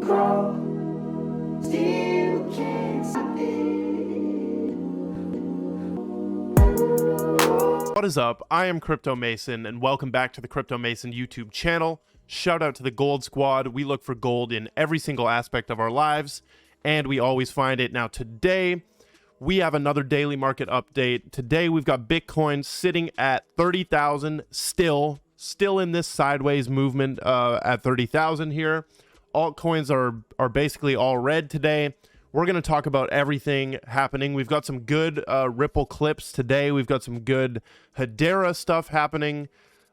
grow, still can't stop it. What is up? I am Crypto Mason, and welcome back to the Crypto Mason YouTube channel. Shout out to the Gold Squad. We look for gold in every single aspect of our lives, and we always find it. Now today, we have another daily market update. Today, we've got Bitcoin sitting at 30,000, still in this sideways movement at 30,000 here. Altcoins are basically all red today. We're going to talk about everything happening. We've got some good Ripple clips today. We've got some good Hedera stuff happening.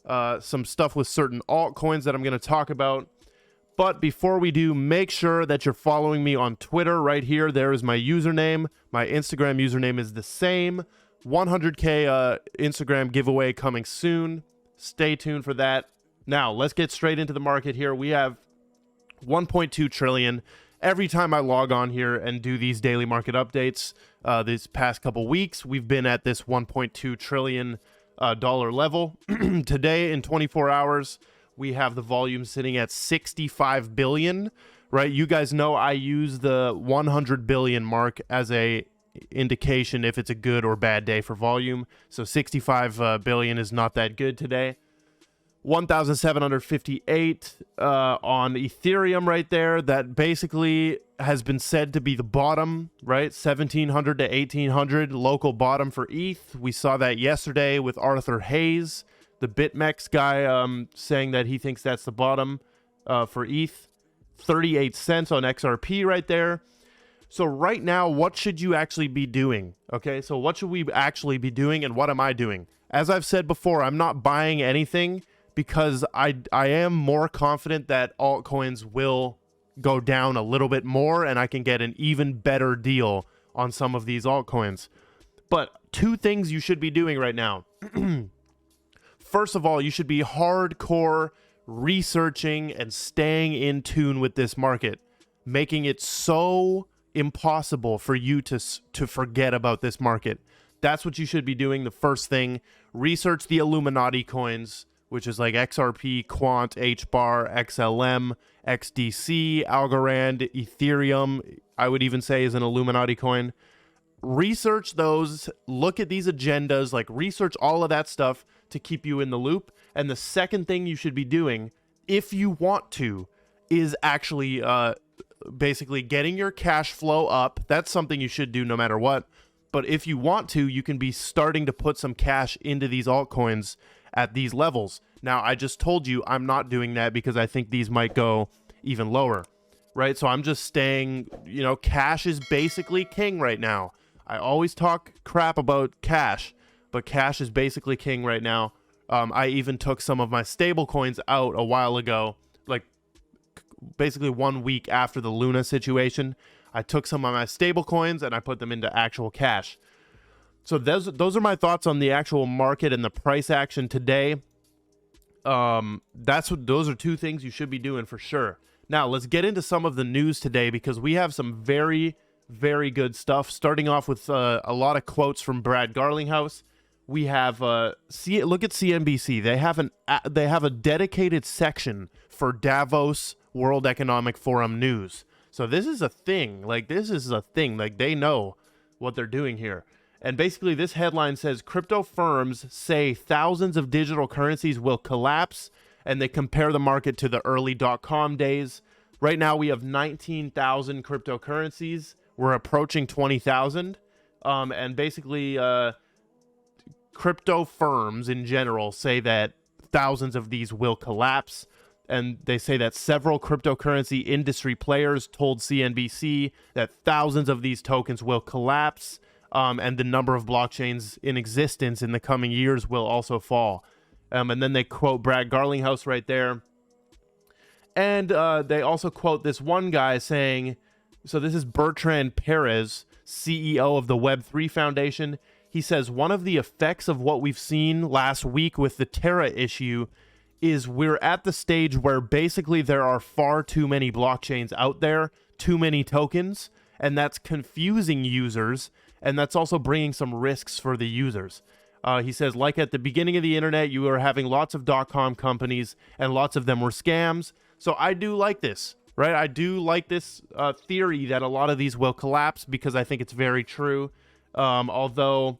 Some stuff with certain altcoins that I'm going to talk about. But before we do, make sure that you're following me on Twitter right here. There is my username. My Instagram username is the same. 100K Instagram giveaway coming soon. Stay tuned for that. Now, let's get straight into the market here. We have 1.2 trillion. Every time I log on here and do these daily market updates, these past couple weeks, we've been at this 1.2 trillion dollar level. Today, in 24 hours, we have the volume sitting at 65 billion, right? You guys know I use the 100 billion mark as a indication if it's a good or bad day for volume. So 65 billion is not that good today. 1,758 on Ethereum right there. That basically has been said to be the bottom, right? 1,700 to 1,800 local bottom for ETH. We saw that yesterday with Arthur Hayes, the BitMEX guy, saying that he thinks that's the bottom for ETH. 38 cents on XRP right there. So right now, what should you actually be doing? Okay, so what should we actually be doing, and what am I doing? As I've said before, I'm not buying anything because I am more confident that altcoins will go down a little bit more and I can get an even better deal on some of these altcoins. But two things you should be doing right now. First of all, you should be hardcore researching and staying in tune with this market, making it so impossible for you to forget about this market. That's what you should be doing. The first thing, research the Illuminati coins, which is like XRP, Quant, Hbar, XLM, XDC, Algorand, Ethereum, I would even say is an Illuminati coin. Research those, look at these agendas, like research all of that stuff to keep you in the loop. And the second thing you should be doing, if you want to, is actually basically getting your cash flow up. That's something you should do no matter what. But if you want to, you can be starting to put some cash into these altcoins at these levels. Now, I just told you I'm not doing that because I think these might go even lower, right? So I'm just staying, cash is basically king right now. I always talk crap about cash, but cash is basically king right now. I even took some of my stable coins out a while ago, like basically 1 week after the Luna situation. I took some of my stable coins and I put them into actual cash. So those are my thoughts on the actual market and the price action today. Those are two things you should be doing for sure. Now let's get into some of the news today because we have some very, very good stuff. Starting off with a lot of quotes from Brad Garlinghouse. We have look at CNBC. They have a dedicated section for Davos World Economic Forum news. So this is a thing. Like they know what they're doing here. And basically this headline says crypto firms say thousands of digital currencies will collapse, and they compare the market to the early .com days. Right now we have 19,000 cryptocurrencies. We're approaching 20,000. And basically crypto firms in general say that thousands of these will collapse. And they say that several cryptocurrency industry players told CNBC that thousands of these tokens will collapse. And the number of blockchains in existence in the coming years will also fall. And then they quote Brad Garlinghouse right there. And they also quote this one guy saying, so this is Bertrand Perez, CEO of the Web3 Foundation. He says, one of the effects of what we've seen last week with the Terra issue is we're at the stage where basically there are far too many blockchains out there, too many tokens, and that's confusing users. And that's also bringing some risks for the users. He says, like at the beginning of the internet, you were having lots of .com companies and lots of them were scams. So I do like this. right? I do like this theory that a lot of these will collapse because I think it's very true. Although,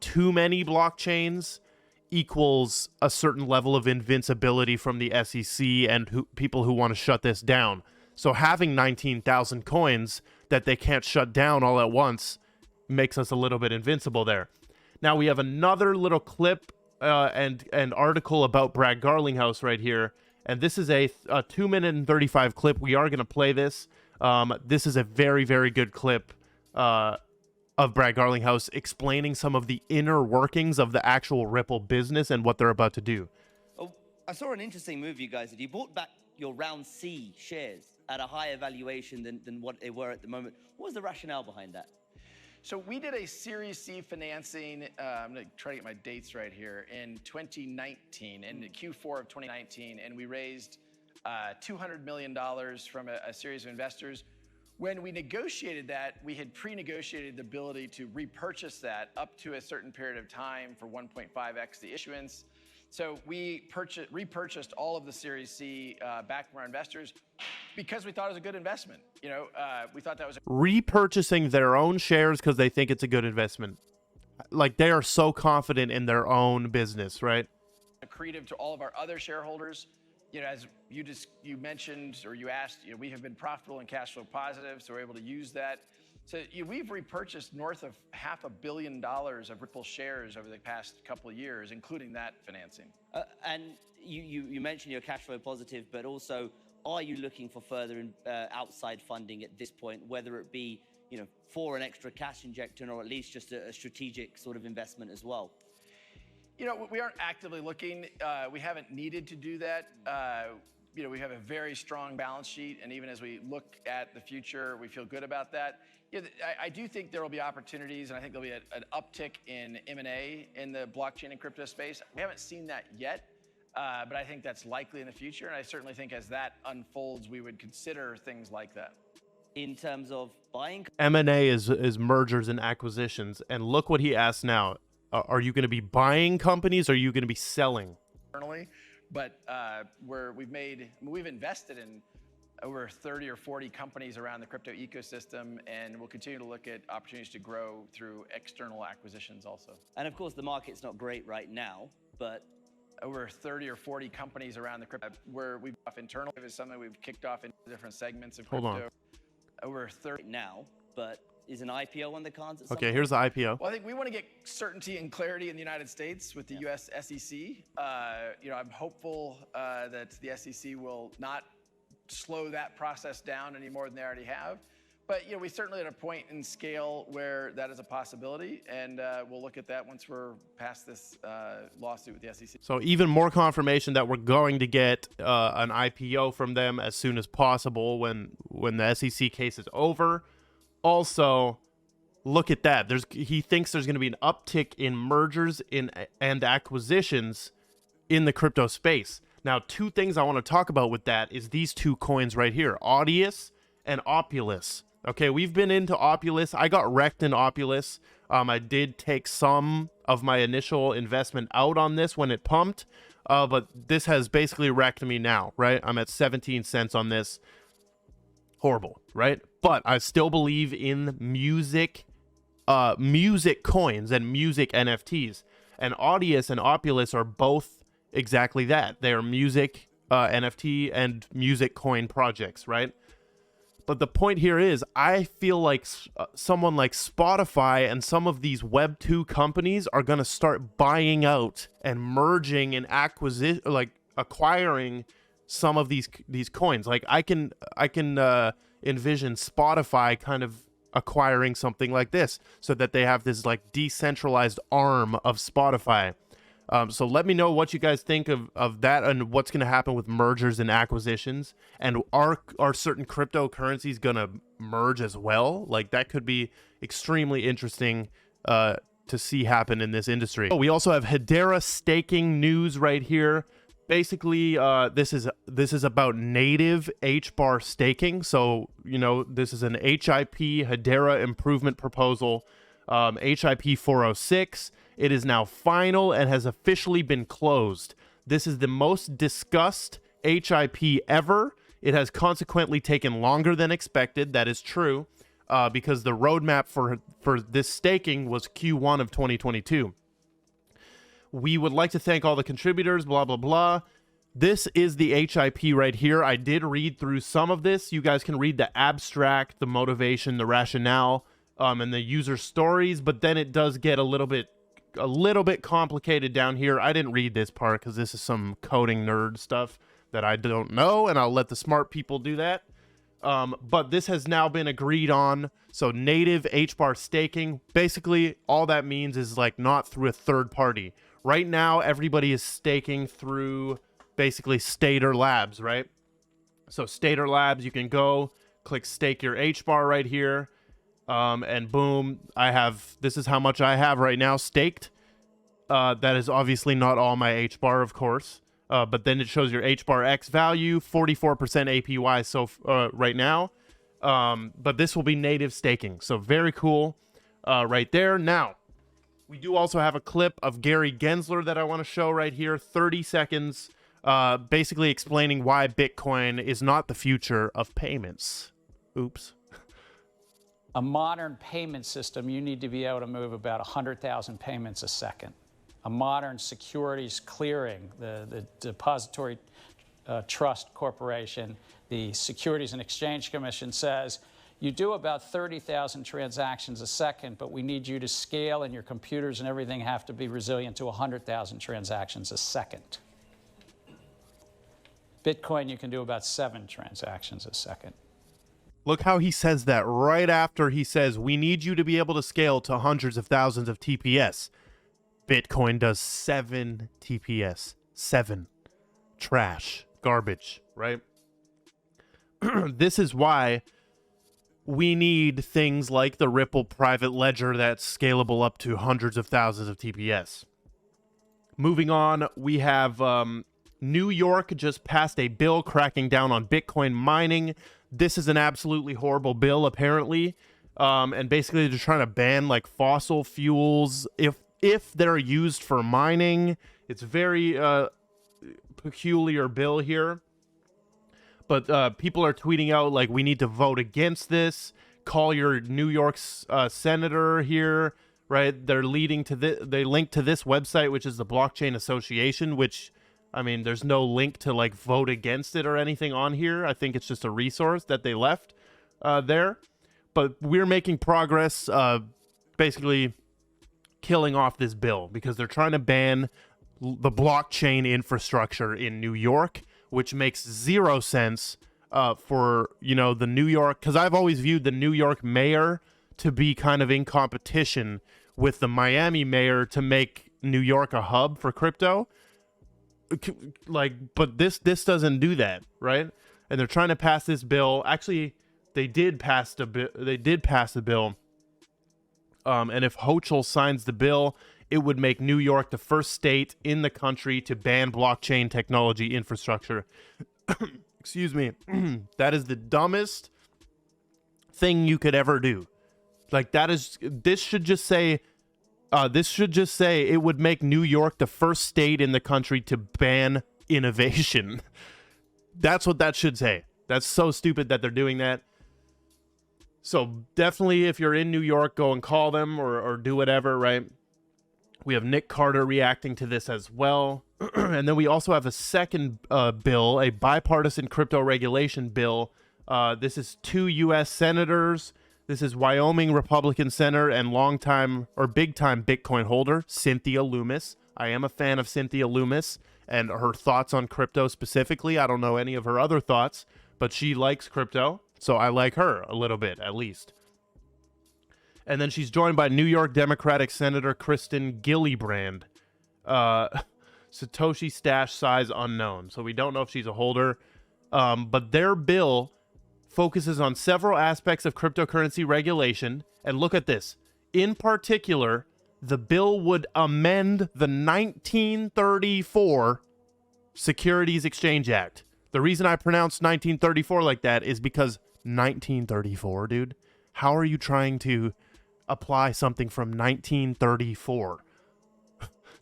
too many blockchains equals a certain level of invincibility from the SEC and people who want to shut this down. So having 19,000 coins that they can't shut down all at once makes us a little bit invincible there. Now we have another little clip and article about Brad Garlinghouse right here. And this is a 2-minute and 35 clip. We are going to play this. This is a very, very good clip of Brad Garlinghouse explaining some of the inner workings of the actual Ripple business and what they're about to do. Oh, I saw an interesting move you guys did. You bought back your round C shares at a higher valuation than what they were at the moment. What was the rationale behind that? So we did a Series C financing, I'm going to try to get my dates right here, in 2019, in Q4 of 2019, and we raised $200 million from a series of investors. When we negotiated that, we had pre-negotiated the ability to repurchase that up to a certain period of time for 1.5x the issuance. So we repurchased all of the Series C back from our investors because we thought it was a good investment. We thought that was repurchasing their own shares because they think it's a good investment. Like, they are so confident in their own business, right? Accretive to all of our other shareholders. As you mentioned or you asked, we have been profitable and cash flow positive, so we're able to use that. So we've repurchased north of $500 million of Ripple shares over the past couple of years, including that financing. And you mentioned you're cash flow positive, but also, are you looking for further outside funding at this point, whether it be for an extra cash injection or at least just a strategic sort of investment as well? We aren't actively looking. We haven't needed to do that. We have a very strong balance sheet, and even as we look at the future, we feel good about that. I do think there will be opportunities, and I think there'll be an uptick in M&A in the blockchain and crypto space. We haven't seen that yet, but I think that's likely in the future, and I certainly think as that unfolds, we would consider things like that. In terms of buying, M&A is mergers and acquisitions, and look what he asked now. Are you going to be buying companies, or are you going to be selling? Internally, but we've invested in over 30 or 40 companies around the crypto ecosystem, and we'll continue to look at opportunities to grow through external acquisitions also. And of course, the market's not great right now, but over 30 or 40 companies around the crypto where we've off internal is something we've kicked off in different segments of crypto. Hold on. Over 30 now, but is an IPO on the cards at some Okay, point? here's the IPO. Well, I think we want to get certainty and clarity in the United States with the US SEC. I'm hopeful that the SEC will not slow that process down any more than they already have. But we certainly at a point in scale where that is a possibility, and we'll look at that once we're past this lawsuit with the SEC. So even more confirmation that we're going to get an IPO from them as soon as possible when the SEC case is over. Also, look at that. He thinks there's going to be an uptick in mergers and acquisitions in the crypto space. Now, two things I want to talk about with that is these two coins right here, Audius and Opulus. Okay, we've been into Opulus. I got wrecked in Opulus. I did take some of my initial investment out on this when it pumped, but this has basically wrecked me now, right? I'm at 17 cents on this. Horrible, right? But I still believe in music coins and music NFTs. And Audius and Opulus are both exactly that. They are music NFT and music coin projects, right? But the point here is, I feel like someone like Spotify and some of these Web 2 companies are going to start buying out and merging and acquiring some of these coins. Like I can envision Spotify kind of acquiring something like this so that they have this like decentralized arm of Spotify. So let me know what you guys think of that and what's going to happen with mergers and acquisitions. And are certain cryptocurrencies going to merge as well? Like that could be extremely interesting to see happen in this industry. We also have Hedera staking news right here. Basically, this is about native Hbar staking. So, this is an HIP Hedera improvement proposal, HIP 406. It is now final and has officially been closed. This is the most discussed HIP ever. It has consequently taken longer than expected. That is true, because the roadmap for this staking was Q1 of 2022. We would like to thank all the contributors, blah, blah, blah. This is the HIP right here. I did read through some of this. You guys can read the abstract, the motivation, the rationale, and the user stories, but then it does get a little bit complicated down here. I didn't read this part because this is some coding nerd stuff that I don't know, and I'll let the smart people do that. But this has now been agreed on. So native Hbar staking, basically all that means is like not through a third party. Right now, everybody is staking through basically Stater Labs, right? So Stater Labs, you can go click stake your Hbar right here. And boom, this is how much I have right now staked. That is obviously not all my Hbar, of course. But then it shows your Hbar X value, 44% APY so right now. But this will be native staking. So very cool right there. Now, we do also have a clip of Gary Gensler that I want to show right here. 30 seconds, basically explaining why Bitcoin is not the future of payments. Oops. A modern payment system, you need to be able to move about 100,000 payments a second. A modern securities clearing, the Depository Trust Corporation, the Securities and Exchange Commission says, you do about 30,000 transactions a second, but we need you to scale, and your computers and everything have to be resilient to 100,000 transactions a second. Bitcoin, you can do about 7 transactions a second. Look how he says that right after he says, we need you to be able to scale to hundreds of thousands of TPS. Bitcoin does 7 TPS. 7. Trash. Garbage, right? This is why we need things like the Ripple private ledger that's scalable up to hundreds of thousands of TPS. Moving on, we have New York just passed a bill cracking down on Bitcoin mining. This is an absolutely horrible bill, apparently. And basically they're trying to ban like fossil fuels if they're used for mining. It's a very peculiar bill here. But people are tweeting out like, we need to vote against this. Call your New York's senator here, right? They're leading to they link to this website, which is the Blockchain Association, which, I mean, there's no link to like vote against it or anything on here. I think it's just a resource that they left there. But we're making progress, basically killing off this bill because they're trying to ban the blockchain infrastructure in New York, which makes zero sense for, you know, the New York, because I've always viewed the New York mayor to be kind of in competition with the Miami mayor to make New York a hub for crypto. Like, but this doesn't do that, right? And they're trying to pass this bill. Actually, they did pass the bill. And if Hochul signs the bill, it would make New York the first state in the country to ban blockchain technology infrastructure. Excuse me. That is the dumbest thing you could ever do. Like, this should just say it would make New York the first state in the country to ban innovation. That's what that should say. That's so stupid that they're doing that. So definitely, if you're in New York, go and call them or do whatever, right? We have Nick Carter reacting to this as well. And then we also have a second bill, a bipartisan crypto regulation bill. This is 2 U.S. senators. This is Wyoming Republican Senator and big-time Bitcoin holder, Cynthia Lummis. I am a fan of Cynthia Lummis and her thoughts on crypto specifically. I don't know any of her other thoughts, but she likes crypto, so I like her a little bit, at least. And then she's joined by New York Democratic Senator Kristen Gillibrand. Satoshi stash size unknown. So we don't know if she's a holder. But their bill focuses on several aspects of cryptocurrency regulation. And look at this. In particular, the bill would amend the 1934 Securities Exchange Act. The reason I pronounced 1934 like that is because 1934, dude. How are you trying to apply something from 1934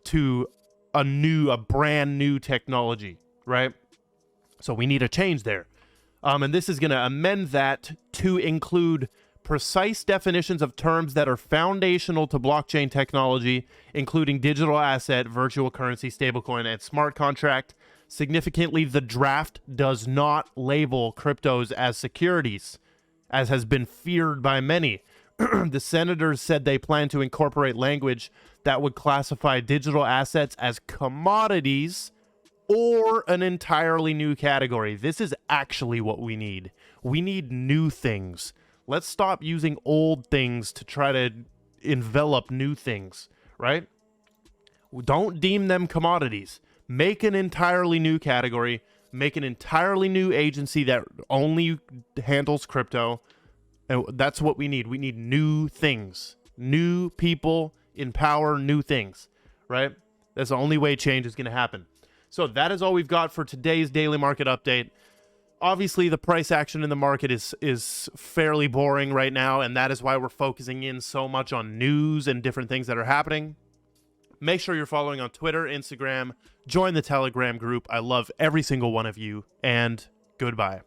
to a brand new technology, right? So we need a change there. And this is going to amend that to include precise definitions of terms that are foundational to blockchain technology, including digital asset, virtual currency, stablecoin, and smart contract. Significantly, the draft does not label cryptos as securities, as has been feared by many. The senators said they plan to incorporate language that would classify digital assets as commodities or an entirely new category. This is actually what we need. We need new things. Let's stop using old things to try to envelop new things, right? Don't deem them commodities. Make an entirely new category. Make an entirely new agency that only handles crypto. And that's what we need. We need new things. New people in power, new things, right? That's the only way change is going to happen. So that is all we've got for today's daily market update. Obviously, the price action in the market is fairly boring right now, and that is why we're focusing in so much on news and different things that are happening. Make sure you're following on Twitter, Instagram, join the Telegram group. I love every single one of you, and goodbye.